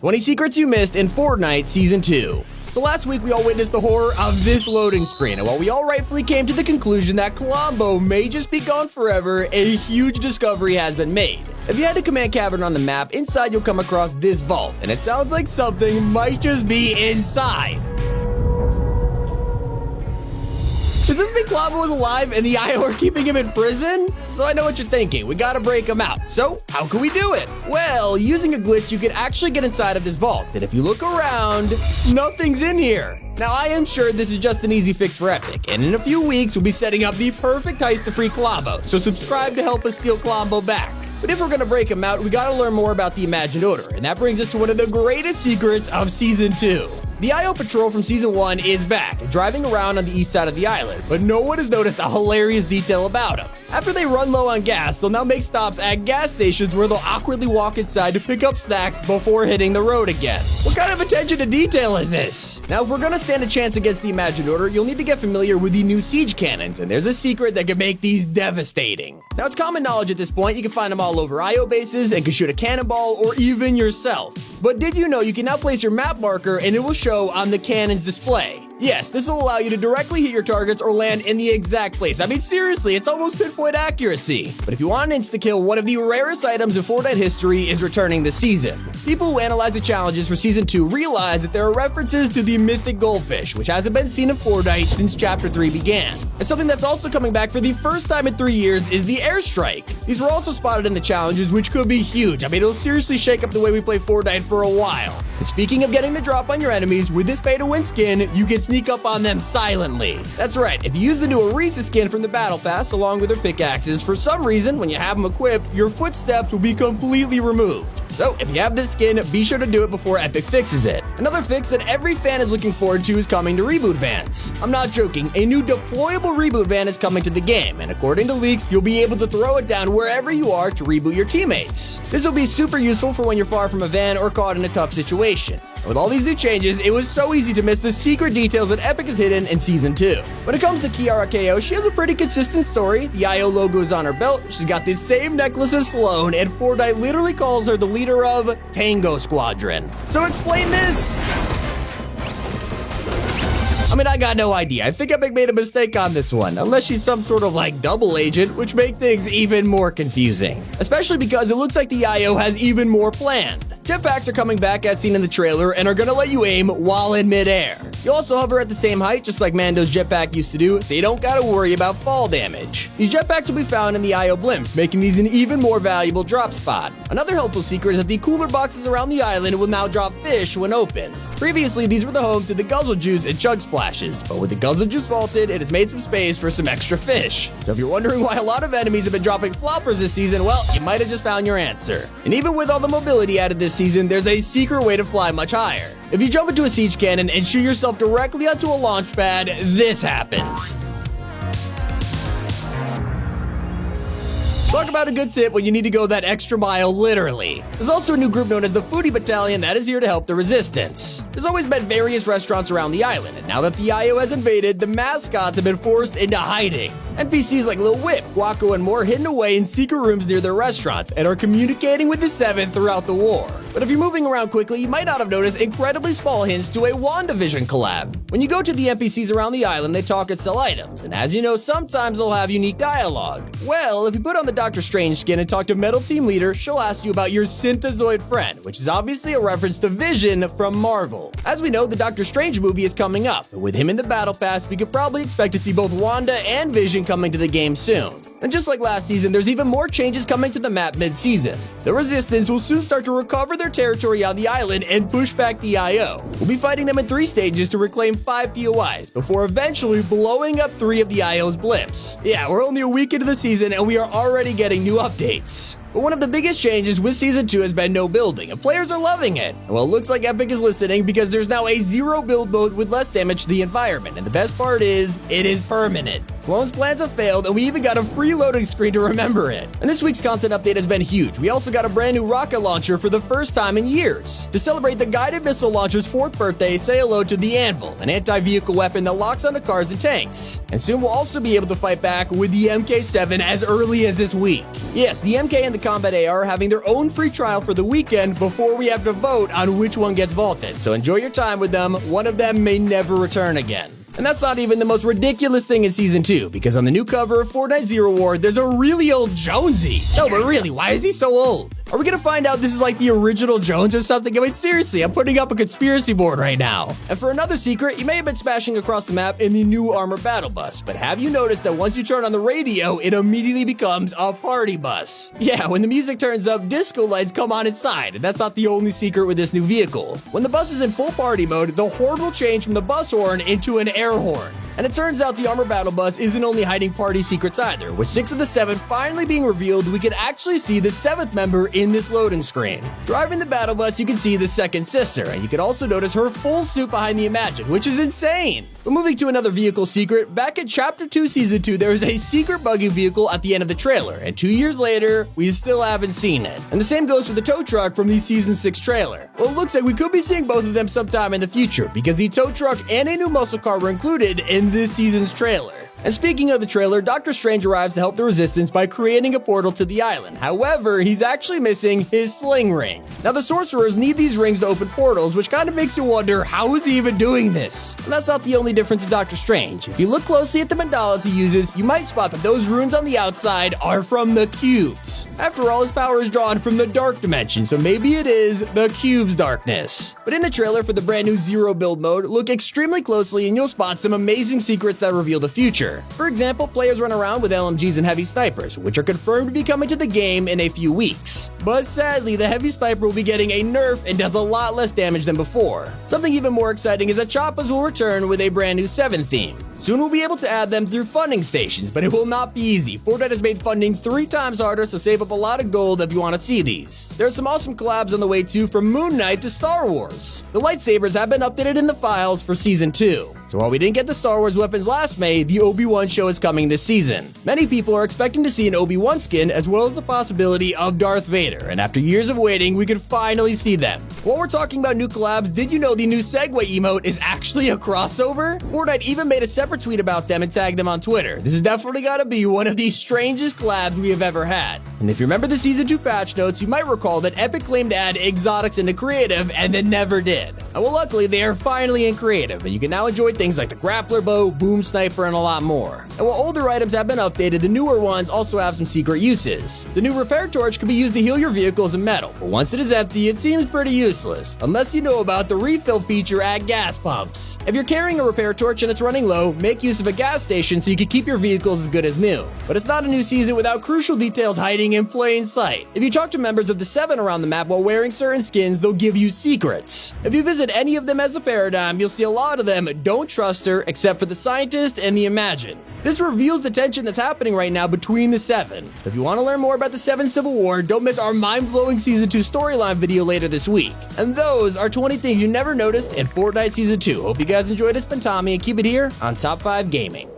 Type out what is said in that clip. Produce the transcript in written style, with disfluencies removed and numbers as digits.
20 secrets you missed in Fortnite Season 2. So last week we all witnessed the horror of this loading screen, and while we all rightfully came to the conclusion that Colombo may just be gone forever, a huge discovery has been made. If you head to Command Cavern on the map, inside you'll come across this vault, and it sounds like something might just be inside. Does this mean Colombo is alive and the IO are keeping him in prison? So I know what you're thinking, we gotta break him out. So how can we do it? Well, using a glitch, you can actually get inside of this vault, and if you look around, nothing's in here. Now I am sure this is just an easy fix for Epic, and in a few weeks we'll be setting up the perfect heist to free Colombo, so subscribe to help us steal Colombo back. But if we're gonna break him out, we gotta learn more about the Imagined Odor, and that brings us to one of the greatest secrets of Season 2. The IO Patrol from Season 1 is back, driving around on the east side of the island, but no one has noticed a hilarious detail about them. After they run low on gas, they'll now make stops at gas stations where they'll awkwardly walk inside to pick up snacks before hitting the road again. What kind of attention to detail is this? Now, if we're gonna stand a chance against the Imagined Order, you'll need to get familiar with the new siege cannons, and there's a secret that can make these devastating. Now, it's common knowledge at this point, you can find them all over IO bases and can shoot a cannonball or even yourself. But did you know you can now place your map marker and it will show on the cannon's display? Yes, this will allow you to directly hit your targets or land in the exact place. I mean, seriously, it's almost pinpoint accuracy. But if you want an insta-kill, one of the rarest items in Fortnite history is returning this season. People who analyze the challenges for Season 2 realize that there are references to the mythic goldfish, which hasn't been seen in Fortnite since Chapter 3 began. And something that's also coming back for the first time in 3 years is the airstrike. These were also spotted in the challenges, which could be huge. I mean, it'll seriously shake up the way we play Fortnite for a while. And speaking of getting the drop on your enemies, with this pay-to-win skin, you can sneak up on them silently. That's right, if you use the new Orisa skin from the Battle Pass along with their pickaxes, for some reason, when you have them equipped, your footsteps will be completely removed. So if you have this skin, be sure to do it before Epic fixes it. Another fix that every fan is looking forward to is coming to reboot vans. I'm not joking, a new deployable reboot van is coming to the game, and according to leaks, you'll be able to throw it down wherever you are to reboot your teammates. This will be super useful for when you're far from a van or caught in a tough situation. And with all these new changes, it was so easy to miss the secret details that Epic has hidden in Season 2. When it comes to Kiara KO, she has a pretty consistent story. The IO logo is on her belt, she's got the same necklace as Sloan, and Fortnite literally calls her the leader of Tango Squadron. So explain this! I mean, I got no idea. I think Epic made a mistake on this one, unless she's some sort of like double agent, which make things even more confusing. Especially because it looks like the IO has even more planned. Jetpacks are coming back as seen in the trailer and are gonna let you aim while in midair. You also hover at the same height, just like Mando's jetpack used to do, so you don't gotta worry about fall damage. These jetpacks will be found in the IO blimps, making these an even more valuable drop spot. Another helpful secret is that the cooler boxes around the island will now drop fish when open. Previously, these were the home to the Guzzle Juice and Chug Splashes, but with the Guzzle Juice vaulted, it has made some space for some extra fish. So if you're wondering why a lot of enemies have been dropping floppers this season, well, you might have just found your answer. And even with all the mobility added this season, there's a secret way to fly much higher. If you jump into a siege cannon and shoot yourself directly onto a launch pad, this happens. Talk about a good tip when you need to go that extra mile, literally. There's also a new group known as the Foodie Battalion that is here to help the resistance. There's always been various restaurants around the island, and now that the IO has invaded, the mascots have been forced into hiding. NPCs like Lil Whip, Guaco, and more hidden away in secret rooms near their restaurants and are communicating with the 7th throughout the war. But if you're moving around quickly, you might not have noticed incredibly small hints to a WandaVision collab. When you go to the NPCs around the island, they talk and sell items, and as you know, sometimes they'll have unique dialogue. Well, if you put on the Doctor Strange skin and talk to Metal Team Leader, she'll ask you about your Synthezoid friend, which is obviously a reference to Vision from Marvel. As we know, the Doctor Strange movie is coming up, and with him in the Battle Pass, we could probably expect to see both Wanda and Vision coming to the game soon. And just like last season, there's even more changes coming to the map mid-season. The Resistance will soon start to recover their territory on the island and push back the IO. We'll be fighting them in 3 stages to reclaim 5 POIs, before eventually blowing up 3 of the IO's blips. Yeah, we're only a week into the season and we are already getting new updates. But one of the biggest changes with Season 2 has been no building, and players are loving it. And well, it looks like Epic is listening because there's now a 0 build mode with less damage to the environment, and the best part is, it is permanent. Sloan's plans have failed, and we even got a free reloading screen to remember it. And this week's content update has been huge. We also got a brand new rocket launcher for the first time in years. To celebrate the guided missile launcher's 4th birthday, say hello to the Anvil, an anti-vehicle weapon that locks onto cars and tanks. And soon we'll also be able to fight back with the MK7 as early as this week. Yes, the MK and the Combat AR are having their own free trial for the weekend before we have to vote on which one gets vaulted, so enjoy your time with them. One of them may never return again. And that's not even the most ridiculous thing in Season 2, because on the new cover of Fortnite Zero War, there's a really old Jonesy. No, but really, why is he so old? Are we gonna find out this is like the original Jones or something? I mean, seriously, I'm putting up a conspiracy board right now. And for another secret, you may have been smashing across the map in the new armored battle bus, but have you noticed that once you turn on the radio, it immediately becomes a party bus? Yeah, when the music turns up, disco lights come on inside, and that's not the only secret with this new vehicle. When the bus is in full party mode, the horn will change from the bus horn into an air horn. And it turns out the armored battle bus isn't only hiding party secrets either. With 6 of the 7 finally being revealed, we can actually see the 7th member in this loading screen. Driving the battle bus, you can see the second sister, and you can also notice her full suit behind the Imagine, which is insane. But moving to another vehicle secret, back in Chapter 2 Season 2, there was a secret buggy vehicle at the end of the trailer, and 2 years later, we still haven't seen it. And the same goes for the tow truck from the Season 6 trailer. Well, it looks like we could be seeing both of them sometime in the future, because the tow truck and a new muscle car were included in this season's trailer. And speaking of the trailer, Doctor Strange arrives to help the Resistance by creating a portal to the island. However, he's actually missing his sling ring. Now, the sorcerers need these rings to open portals, which kind of makes you wonder, how is he even doing this? And that's not the only difference with Doctor Strange. If you look closely at the mandalas he uses, you might spot that those runes on the outside are from the cubes. After all, his power is drawn from the dark dimension, so maybe it is the cube's darkness. But in the trailer for the brand new Zero build mode, look extremely closely and you'll spot some amazing secrets that reveal the future. For example, players run around with LMGs and heavy snipers, which are confirmed to be coming to the game in a few weeks. But sadly, the heavy sniper will be getting a nerf and does a lot less damage than before. Something even more exciting is that choppas will return with a brand new 7 theme. Soon we'll be able to add them through funding stations, but it will not be easy. Fortnite has made funding 3 times harder, so save up a lot of gold if you want to see these. There's some awesome collabs on the way too, from Moon Knight to Star Wars. The lightsabers have been updated in the files for Season 2. So while we didn't get the Star Wars weapons last May, the Obi-Wan show is coming this season. Many people are expecting to see an Obi-Wan skin, as well as the possibility of Darth Vader, and after years of waiting, we can finally see them. While we're talking about new collabs, did you know the new Segway emote is actually a crossover? Fortnite even made a separate tweet about them and tagged them on Twitter. This is definitely gotta be one of the strangest collabs we have ever had. And if you remember the Season 2 patch notes, you might recall that Epic claimed to add exotics into creative and then never did. And well, luckily, they are finally in creative, and you can now enjoy things like the grappler bow, boom sniper, and a lot more. And while older items have been updated, the newer ones also have some secret uses. The new repair torch can be used to heal your vehicles in metal, but once it is empty, it seems pretty useless, unless you know about the refill feature at gas pumps. If you're carrying a repair torch and it's running low, make use of a gas station so you can keep your vehicles as good as new. But it's not a new season without crucial details hiding in plain sight. If you talk to members of the 7 around the map while wearing certain skins, they'll give you secrets. If you visit any of them as the Paradigm, you'll see a lot of them don't trust her, except for the Scientist and the Imagine. This reveals the tension that's happening right now between the 7. If you want to learn more about the 7 Civil War, don't miss our mind-blowing Season 2 storyline video later this week. And those are 20 things you never noticed in Fortnite Season 2. Hope you guys enjoyed it. It's been Tommy, and keep it here on Top 5 Gaming.